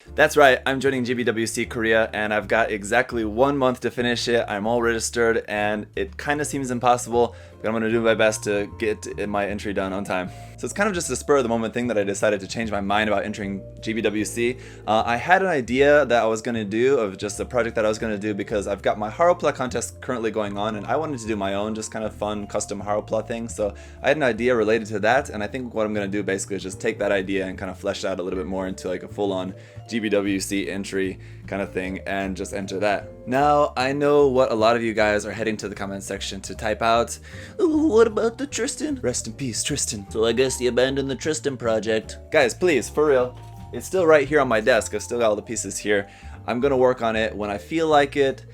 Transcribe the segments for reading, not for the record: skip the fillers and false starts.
That's right, I'm joining GBWC Korea and I've got exactly 1 month to finish it. I'm all registered and it kind of seems impossible, but I'm going to do my best to get my entry done on time. So it's kind of just a spur of the moment thing that I decided to change my mind about entering GBWC. I had an idea that I was going to do of just a project that I was going to do because I've got my Haropla contest currently going on and I wanted to do my own just kind of fun custom Haropla thing. So I had an idea related to that, and I think what I'm going to do basically is just take that idea and kind of flesh it out a little bit more into like a full-on GBWC entry kind of thing and just enter that. Now, I know what a lot of you guys are heading to the comment section to type out. What about the Tristan? Rest in peace, Tristan. So I guess you abandoned the Tristan project. Guys, please, for real. It's still right here on my desk. I've still got all the pieces here. I'm gonna work on it when I feel like it.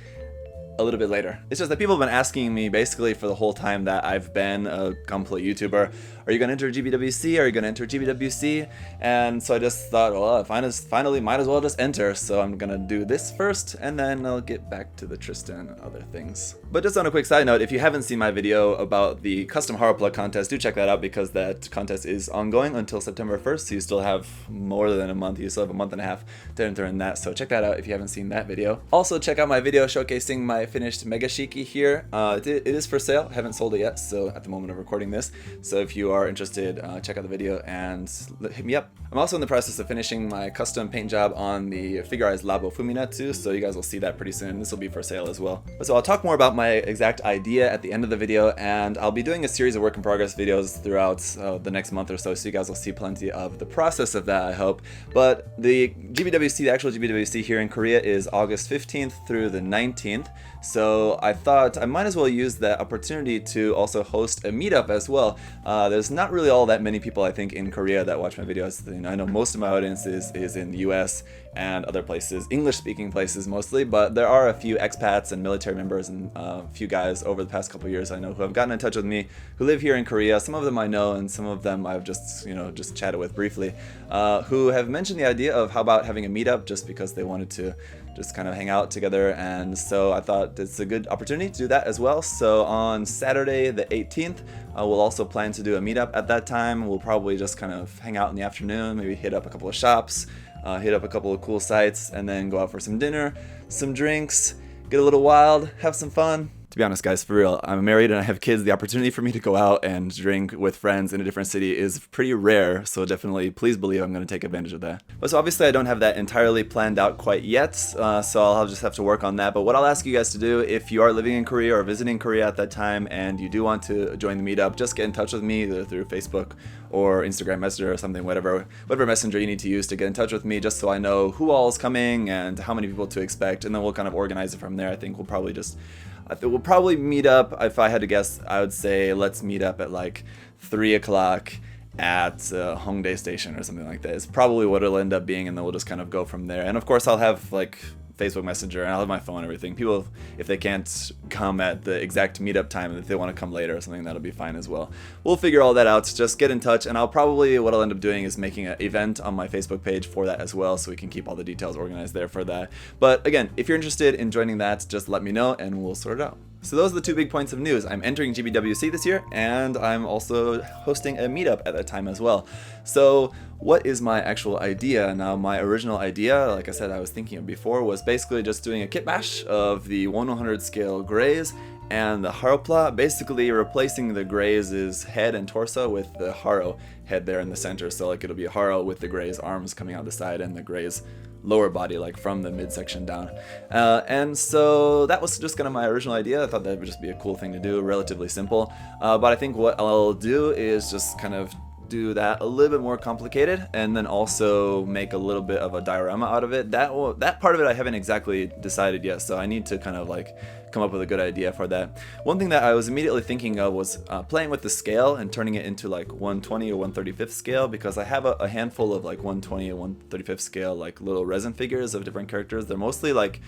A little bit later. It's just that people have been asking me basically for the whole time that I've been a complete YouTuber, are you going to enter GBWC? Are you going to enter GBWC? And so I just thought, well, finally might as well just enter. So I'm going to do this first and then I'll get back to the Tristan and other things. But just on a quick side note, if you haven't seen my video about the custom Haropla contest, do check that out because that contest is ongoing until September 1st. So you still have more than a month. You still have a month and a half to enter in that. So check that out if you haven't seen that video. Also check out my video showcasing my finished Mega Shiki here. It is for sale. I haven't sold it yet, so at the moment of recording this. So if you are interested, check out the video and hit me up. I'm also in the process of finishing my custom paint job on the figurized Labo Fuminetsu, so you guys will see that pretty soon. This will be for sale as well. So I'll talk more about my exact idea at the end of the video, and I'll be doing a series of work in progress videos throughout the next month or so you guys will see plenty of the process of that, I hope. But the GBWC, the actual GBWC here in Korea is August 15th through the 19th. So I thought I might as well use that opportunity to also host a meetup as well. There's not really all that many people I think in Korea that watch my videos. I know most of my audience is in the US and other places, English-speaking places mostly, but there are a few expats and military members and a few guys over the past couple years I know who have gotten in touch with me who live here in Korea. Some of them I know and some of them I've just chatted with briefly, who have mentioned the idea of how about having a meetup just because they wanted to just kind of hang out together, and so I thought it's a good opportunity to do that as well. So on Saturday the 18th, we'll also plan to do a meetup at that time. We'll probably just kind of hang out in the afternoon, maybe hit up a couple of shops, hit up a couple of cool sites, and then go out for some dinner, some drinks, get a little wild, have some fun. To be honest, guys, for real, I'm married and I have kids. The opportunity for me to go out and drink with friends in a different city is pretty rare, so definitely please believe I'm going to take advantage of that. But so obviously I don't have that entirely planned out quite yet, so I'll just have to work on that. But what I'll ask you guys to do, if you are living in Korea or visiting Korea at that time and you do want to join the meetup, just get in touch with me either through Facebook or Instagram Messenger or something, whatever messenger you need to use to get in touch with me, just so I know who all is coming and how many people to expect, and then we'll kind of organize it from there. I think we'll probably meet up. If I had to guess, I would say let's meet up at like 3 o'clock at Hongdae Station or something like that. It's probably what it'll end up being, and then we'll just kind of go from there. And of course, I'll have like Facebook Messenger and I'll have my phone and everything. People, if they can't come at the exact meetup time and if they want to come later or something, that'll be fine as well. We'll figure all that out. Just get in touch, and what I'll end up doing is making an event on my Facebook page for that as well, so we can keep all the details organized there for that. But again, if you're interested in joining that, just let me know and we'll sort it out. So those are the 2 big points of news. I'm entering GBWC this year, and I'm also hosting a meetup at that time as well. So what is my actual idea? Now, my original idea, like I said, I was thinking of before, was basically just doing a kit bash of the 1/100 scale Greys and the Haropla, basically replacing the Greys' head and torso with the Haro head there in the center. So like it'll be a Haro with the Greys' arms coming out the side and the Greys' lower body, like from the midsection down. And so that was just kind of my original idea. I thought that would just be a cool thing to do, relatively simple. But I think what I'll do is just kind of do that a little bit more complicated, and then also make a little bit of a diorama out of it. That part of it I haven't exactly decided yet, so I need to kind of like come up with a good idea for that. One thing that I was immediately thinking of was playing with the scale and turning it into like 120 or 135th scale, because I have a handful of like 120 and 135th scale like little resin figures of different characters. They're mostly like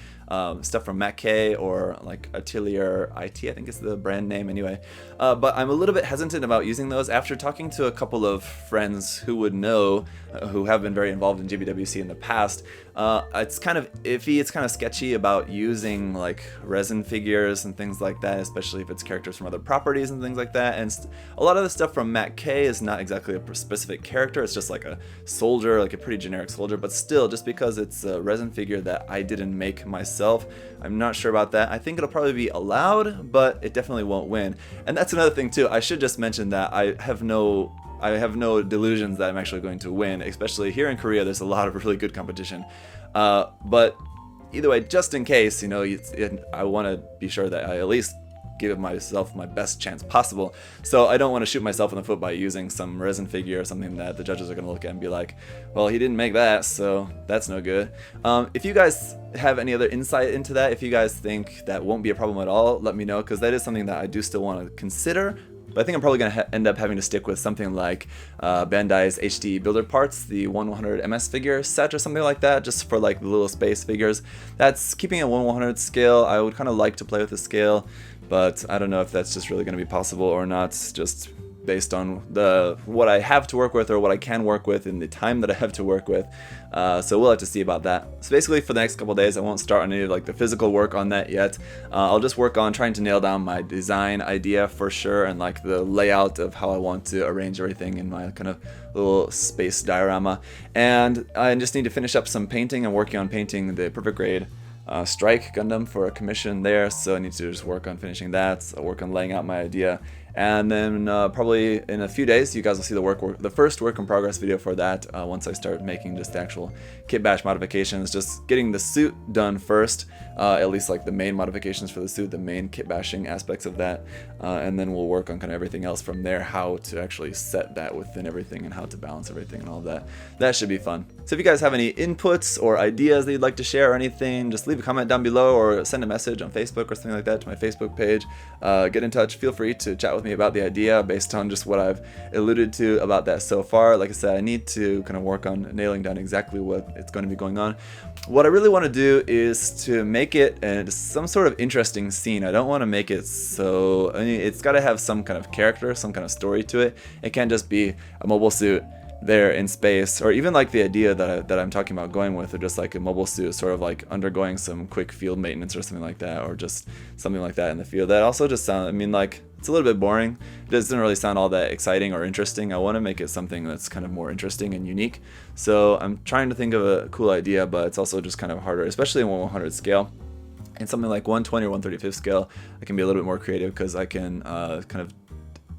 stuff from Mac K or like Atelier IT, I think is the brand name anyway. But I'm a little bit hesitant about using those after talking to a couple of friends who would know, who have been very involved in GBWC in the past. It's kind of iffy, it's kind of sketchy about using like resin figures figures and things like that, especially if it's characters from other properties and things like that. And a lot of the stuff from Matt K is not exactly a specific character, it's just like a soldier, like a pretty generic soldier, but still, just because it's a resin figure that I didn't make myself, I'm not sure about that. I think it'll probably be allowed, but it definitely won't win. And that's another thing too, I should just mention that I have no delusions that I'm actually going to win, especially here in Korea. There's a lot of really good competition, but either way, just in case, you know, I want to be sure that I at least give myself my best chance possible. So I don't want to shoot myself in the foot by using some resin figure or something that the judges are going to look at and be like, well, he didn't make that, so that's no good. If you guys have any other insight into that, if you guys think that won't be a problem at all, let me know, because that is something that I do still want to consider. But I think I'm probably going to end up having to stick with something like Bandai's HD Builder Parts, the 1/100 MS figure set or something like that, just for like the little space figures. That's keeping a 1/100 scale. I would kind of like to play with the scale, but I don't know if that's just really going to be possible or not, just based on what I have to work with or what I can work with in the time that I have to work with. So we'll have to see about that. So basically for the next couple days I won't start on any of like the physical work on that yet. I'll just work on trying to nail down my design idea for sure, and like the layout of how I want to arrange everything in my kind of little space diorama. And I just need to finish up some painting. I'm working on painting the perfect grade Strike Gundam for a commission there, so I need to just work on finishing that. I'll work on laying out my idea, and then probably in a few days you guys will see the first work in progress video for that. Once I start making just the actual kit bash modifications, just getting the suit done first, at least like the main modifications for the suit, the main kit bashing aspects of that, and then we'll work on kind of everything else from there, how to actually set that within everything and how to balance everything and all that. That should be fun. So if you guys have any inputs or ideas that you'd like to share or anything, just leave a comment down below or send a message on Facebook or something like that to my Facebook page. Get in touch. Feel free to chat with me about the idea based on just what I've alluded to about that so far. Like I said, I need to kind of work on nailing down exactly what it's going to be going on. What I really want to do is to make it some sort of interesting scene. I don't want to make it so, I mean, it's got to have some kind of character, some kind of story to it. It can't just be a mobile suit there in space, or even like the idea that I'm talking about going with, or just like a mobile suit sort of like undergoing some quick field maintenance or something like that, or just something like that in the field. That also just sounds, I mean, like, it's a little bit boring. It doesn't really sound all that exciting or interesting. I want to make it something that's kind of more interesting and unique. So I'm trying to think of a cool idea, but it's also just kind of harder, especially in 1/100 scale. And something like 120 or 135th scale, I can be a little bit more creative because I can kind of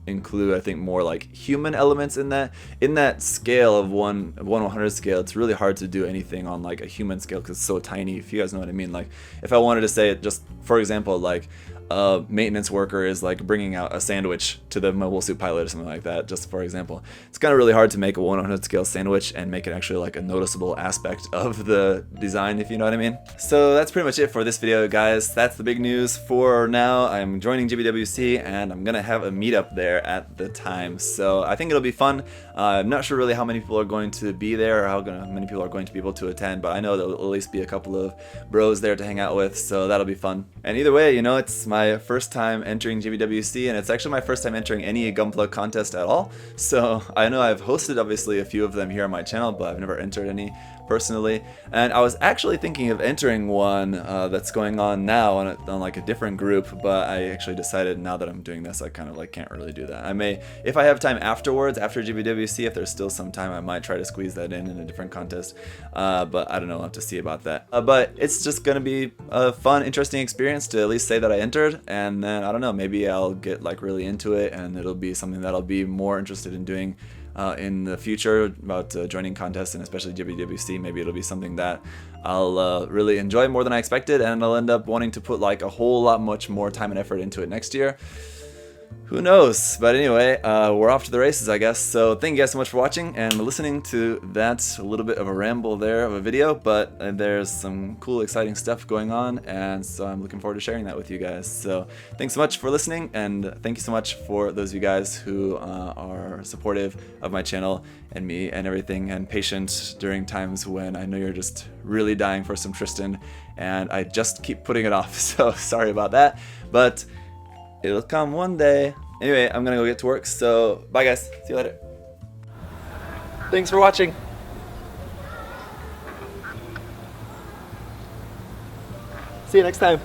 include, I think, more like human elements in that scale of 1/100 scale. It's really hard to do anything on like a human scale because it's so tiny, if you guys know what I mean. Like if I wanted to say it, just for example, like a maintenance worker is like bringing out a sandwich to the mobile suit pilot or something like that, just for example. It's kind of really hard to make a 1/100 scale sandwich and make it actually like a noticeable aspect of the design, if you know what I mean. So that's pretty much it for this video, guys. That's the big news for now. I'm joining GBWC and I'm gonna have a meetup there at the time, so I think it'll be fun. I'm not sure really how many people are going to be there or how many people are going to be able to attend, but I know there'll at least be a couple of bros there to hang out with, so that'll be fun. And either way, you know, it's my first time entering GBWC, and it's actually my first time entering any Gunpla contest at all. So I know I've hosted obviously a few of them here on my channel, but I've never entered any personally. And I was actually thinking of entering one that's going on now on like a different group, but I actually decided now that I'm doing this, I kind of like can't really do that. I may, if I have time afterwards, after GBWC, if there's still some time, I might try to squeeze that in a different contest, but I don't know, I'll have to see about that. But it's just gonna be a fun, interesting experience to at least say that I entered, and then I don't know, maybe I'll get like really into it and it'll be something that I'll be more interested in doing in the future, about joining contests, and especially GBWC. Maybe it'll be something that I'll really enjoy more than I expected, and I'll end up wanting to put like a whole lot much more time and effort into it next year. Who knows? But anyway, we're off to the races, I guess. So thank you guys so much for watching and listening to that. A little bit of a ramble there of a video, but there's some cool, exciting stuff going on, and so I'm looking forward to sharing that with you guys. So thanks so much for listening, and thank you so much for those of you guys who are supportive of my channel and me and everything, and patient during times when I know you're just really dying for some Tristan, and I just keep putting it off. So sorry about that, but it'll come one day. Anyway, I'm gonna go get to work, so bye guys, see you later. Thanks for watching. See you next time.